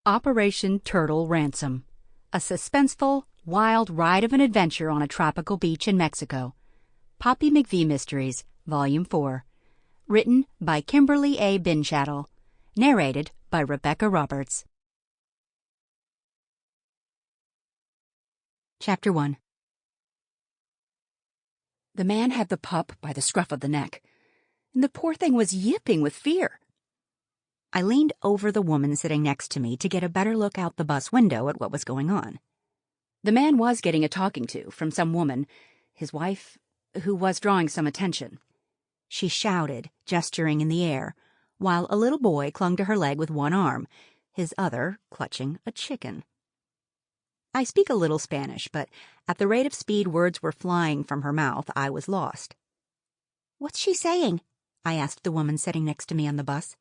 Operation Turtle Ransom, a suspenseful, wild ride of an adventure on a tropical beach in Mexico. Poppy McVie Mysteries, Volume 4. Written by Kimberli A. Bindschatel. Narrated by Rebecca Roberts. Chapter 1. The man had the pup by the scruff of the neck, and the poor thing was yipping with fear. I leaned over the woman sitting next to me to get a better look out the bus window at what was going on. The man was getting a talking to from some woman, his wife, who was drawing some attention. She shouted, gesturing in the air, while a little boy clung to her leg with one arm, his other clutching a chicken. I speak a little Spanish, but at the rate of speed words were flying from her mouth, I was lost. "What's she saying?" I asked the woman sitting next to me on the bus.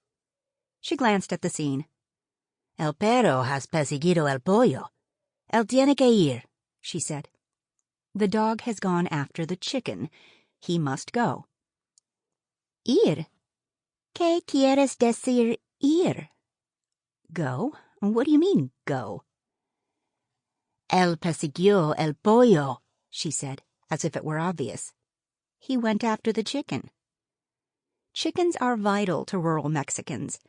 She glanced at the scene. "El perro has perseguido el pollo. Él tiene que ir," she said. "The dog has gone after the chicken. He must go." "Ir? ¿Qué quieres decir ir?" "Go? What do you mean, go?" "Él persiguió el pollo," she said, as if it were obvious. "He went after the chicken." Chickens are vital to rural Mexicans.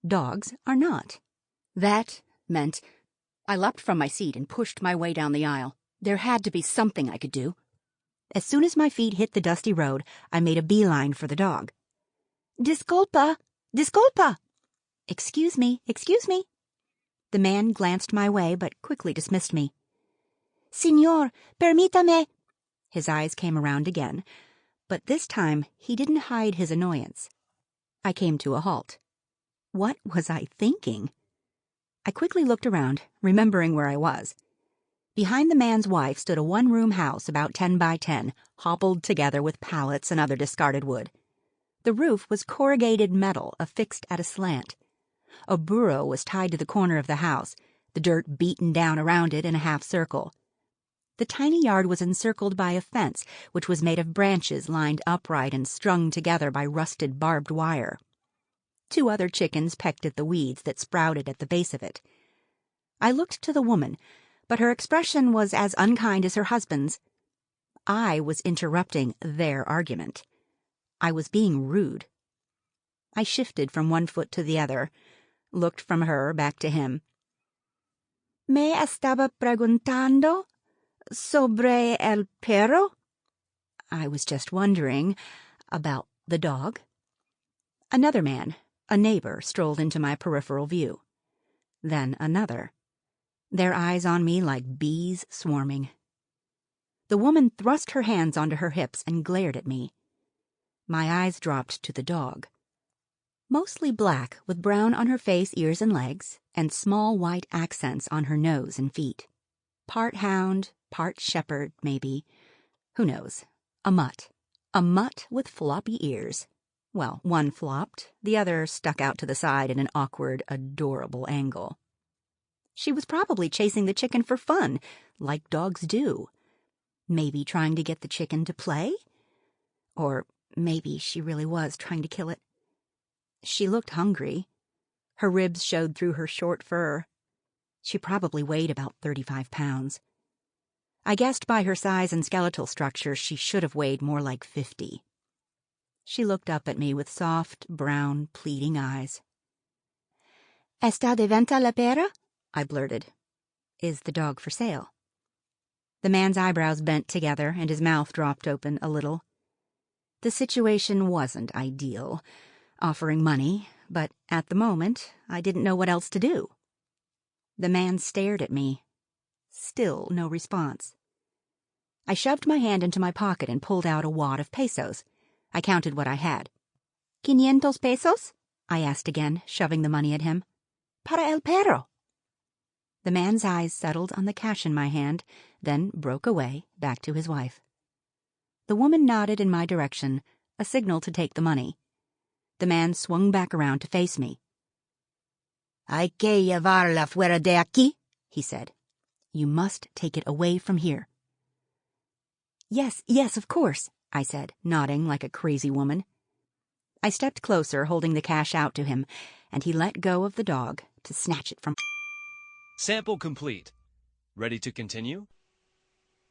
Dogs are not. That meant I leapt from my seat and pushed my way down the aisle. There had to be something I could do. As soon as my feet hit the dusty road, I made a beeline for the dog. "Disculpa! Disculpa!" Excuse me. The man glanced my way, but quickly dismissed me. "Señor, permítame." His eyes came around again, but this time he didn't hide his annoyance. I came to a halt. What was I thinking? I quickly looked around, remembering where I was. Behind the man's wife stood a one-room house about 10 by 10, hobbled together with pallets and other discarded wood. The roof was corrugated metal affixed at a slant. A burro was tied to the corner of the house, the dirt beaten down around it in a half circle. The tiny yard was encircled by a fence, which was made of branches lined upright and strung together by rusted barbed wire. 2 other chickens pecked at the weeds that sprouted at the base of it. I looked to the woman, but her expression was as unkind as her husband's. I was interrupting their argument. I was being rude. I shifted from one foot to the other, looked from her back to him. "Me estaba preguntando sobre el perro?" I was just wondering about the dog. Another man, a neighbor, strolled into my peripheral view. Then another. Their eyes on me like bees swarming. The woman thrust her hands onto her hips and glared at me. My eyes dropped to the dog. Mostly black, with brown on her face, ears, and legs, and small white accents on her nose and feet. Part hound, part shepherd, maybe. Who knows? A mutt. A mutt with floppy ears. Well, one flopped, the other stuck out to the side at an awkward, adorable angle. She was probably chasing the chicken for fun, like dogs do. Maybe trying to get the chicken to play? Or maybe she really was trying to kill it. She looked hungry. Her ribs showed through her short fur. She probably weighed about 35 pounds. I guessed by her size and skeletal structure she should have weighed more like 50. She looked up at me with soft, brown, pleading eyes. "Está de venta la perra?" I blurted. "Is the dog for sale?" The man's eyebrows bent together and his mouth dropped open a little. The situation wasn't ideal, offering money, but at the moment I didn't know what else to do. The man stared at me. Still no response. I shoved my hand into my pocket and pulled out a wad of pesos. I counted what I had. "500 pesos?" I asked again, shoving the money at him. "Para el perro." The man's eyes settled on the cash in my hand, then broke away, back to his wife. The woman nodded in my direction, a signal to take the money. The man swung back around to face me. "Hay que llevarla fuera de aquí," he said. "You must take it away from here." Yes, of course," I said, nodding like a crazy woman. I stepped closer, holding the cash out to him, and he let go of the dog to snatch it from Sample complete. Ready to continue?